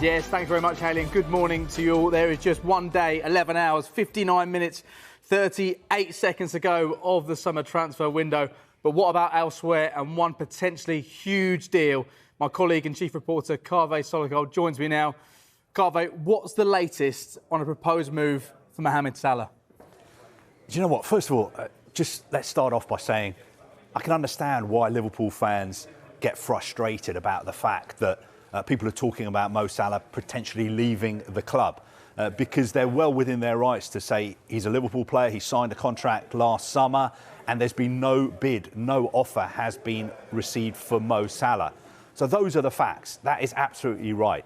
Yes, thanks very much, Hayley, and good morning to you all. There is just 1 day, 11 hours, 59 minutes, 38 seconds to go of the summer transfer window. But what about elsewhere and one potentially huge deal? My colleague and chief reporter, Kaveh Sologol, joins me now. Kaveh, what's the latest on a proposed move for Mohamed Salah? Do you know what? First of all, just let's start off by saying I can understand why Liverpool fans get frustrated about the fact that people are talking about Mo Salah potentially leaving the club because they're well within their rights to say he's a Liverpool player, he signed a contract last summer and there's been no bid, no offer has been received for Mo Salah. So those are the facts. That is absolutely right.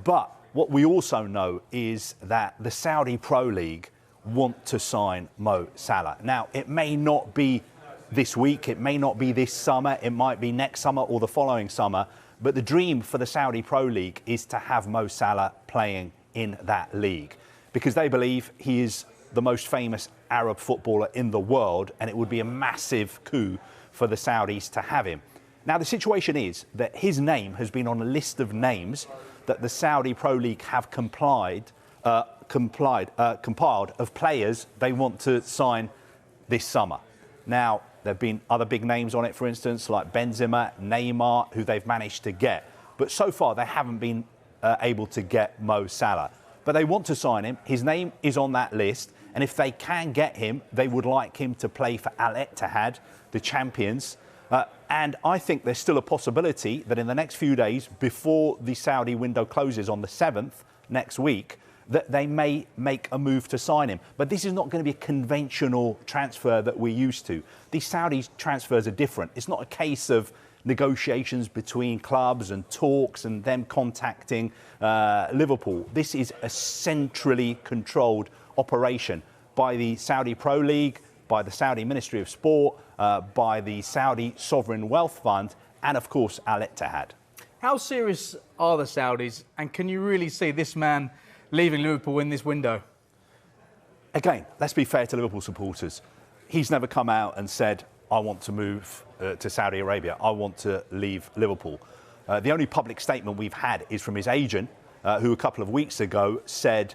But what we also know is that the Saudi Pro League want to sign Mo Salah. Now, it may not be this week, it may not be this summer, it might be next summer or the following summer, but the dream for the Saudi Pro League is to have Mo Salah playing in that league because they believe he is the most famous Arab footballer in the world and it would be a massive coup for the Saudis to have him. Now, the situation is that his name has been on a list of names that the Saudi Pro League have compiled of players they want to sign this summer. Now, there have been other big names on it, for instance, like Benzema, Neymar, who they've managed to get. But so far, they haven't been able to get Mo Salah. But they want to sign him. His name is on that list. And if they can get him, they would like him to play for Al Ittihad, the champions. And I think there's still a possibility that in the next few days, before the Saudi window closes on the 7th next week, that they may make a move to sign him. But this is not going to be a conventional transfer that we're used to. These Saudi transfers are different. It's not a case of negotiations between clubs and talks and them contacting Liverpool. This is a centrally controlled operation by the Saudi Pro League, by the Saudi Ministry of Sport, by the Saudi Sovereign Wealth Fund, and of course, Al Ittihad. How serious are the Saudis, and can you really see this man leaving Liverpool in this window? Again, let's be fair to Liverpool supporters. He's never come out and said, I want to move to Saudi Arabia. I want to leave Liverpool. The only public statement we've had is from his agent, who a couple of weeks ago said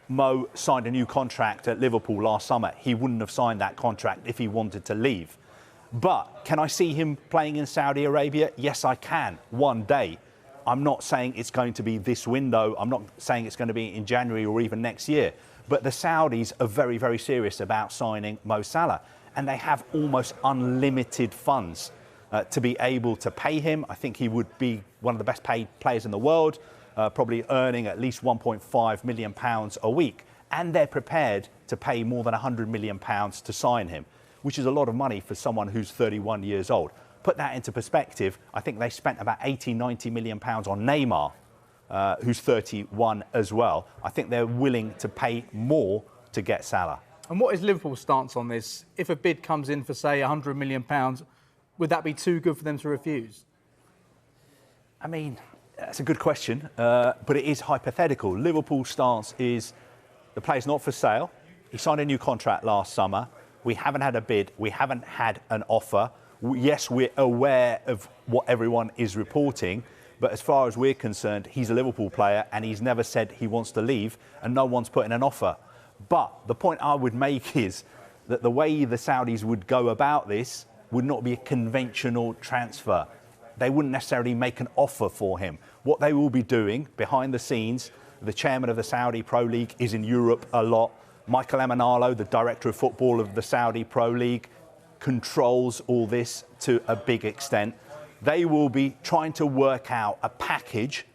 Mo signed a new contract at Liverpool last summer. He wouldn't have signed that contract if he wanted to leave. But can I see him playing in Saudi Arabia? Yes, I can, one day. I'm not saying it's going to be this window. I'm not saying it's going to be in January or even next year. But the Saudis are very, very serious about signing Mo Salah. And they have almost unlimited funds to be able to pay him. I think he would be one of the best paid players in the world, probably earning at least £1.5 million a week. And they're prepared to pay more than £100 million to sign him, which is a lot of money for someone who's 31 years old. Put that into perspective, I think they spent about 90 million pounds on Neymar, who's 31 as well. I think they're willing to pay more to get Salah. And what is Liverpool's stance on this? If a bid comes in for, say, £100 million, would that be too good for them to refuse? I mean, that's a good question, but it is hypothetical. Liverpool's stance is the player's not for sale. He signed a new contract last summer. We haven't had a bid. We haven't had an offer. Yes, we're aware of what everyone is reporting, but as far as we're concerned, he's a Liverpool player and he's never said he wants to leave and no one's put in an offer. But the point I would make is that the way the Saudis would go about this would not be a conventional transfer. They wouldn't necessarily make an offer for him. What they will be doing behind the scenes, the chairman of the Saudi Pro League is in Europe a lot. Michael Emenalo, the director of football of the Saudi Pro League, controls all this to a big extent. They will be trying to work out a package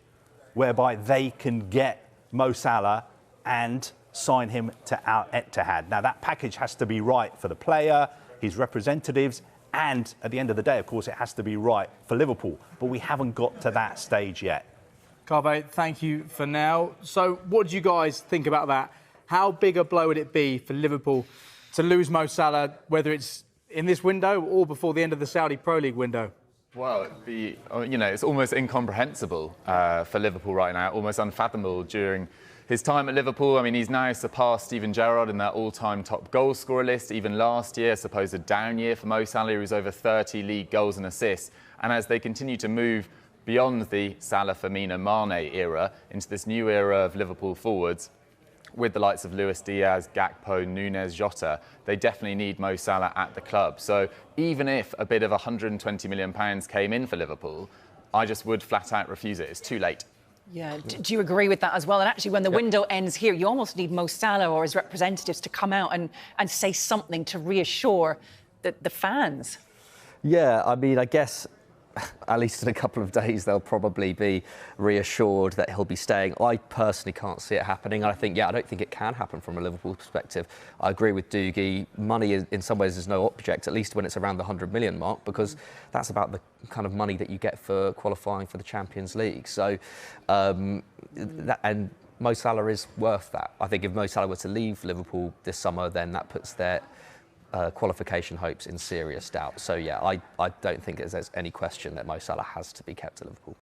whereby they can get Mo Salah and sign him to Al Ittihad. Now, that package has to be right for the player, his representatives, and at the end of the day, of course, it has to be right for Liverpool. But we haven't got to that stage yet. Kaveh, thank you for now. So what do you guys think about that? How big a blow would it be for Liverpool to lose Mo Salah, whether it's in this window or before the end of the Saudi Pro League window? Well, it'd be, it's almost incomprehensible for Liverpool right now, almost unfathomable during his time at Liverpool. I mean, he's now surpassed Steven Gerrard in that all-time top goal scorer list. Even last year, supposed down year for Mo Salah, he was over 30 league goals and assists. And as they continue to move beyond the Salah, Firmino, Mane era into this new era of Liverpool forwards with the likes of Luis Diaz, Gakpo, Núñez, Jota. They definitely need Mo Salah at the club. So even if a bid of £120 million came in for Liverpool, I just would flat out refuse it. It's too late. Yeah, do you agree with that as well? And actually, when the window ends here, you almost need Mo Salah or his representatives to come out and say something to reassure the fans. Yeah, I mean, I guess at least in a couple of days they'll probably be reassured that he'll be staying. I personally can't see it happening. I don't think it can happen from a Liverpool perspective. I agree with Doogie. Money in some ways is no object, at least when it's around the 100 million mark, because that's about the kind of money that you get for qualifying for the Champions League. So, and Mo Salah is worth that. I think if Mo Salah were to leave Liverpool this summer, then that puts their qualification hopes in serious doubt. So yeah, I don't think there's any question that Mo Salah has to be kept at Liverpool.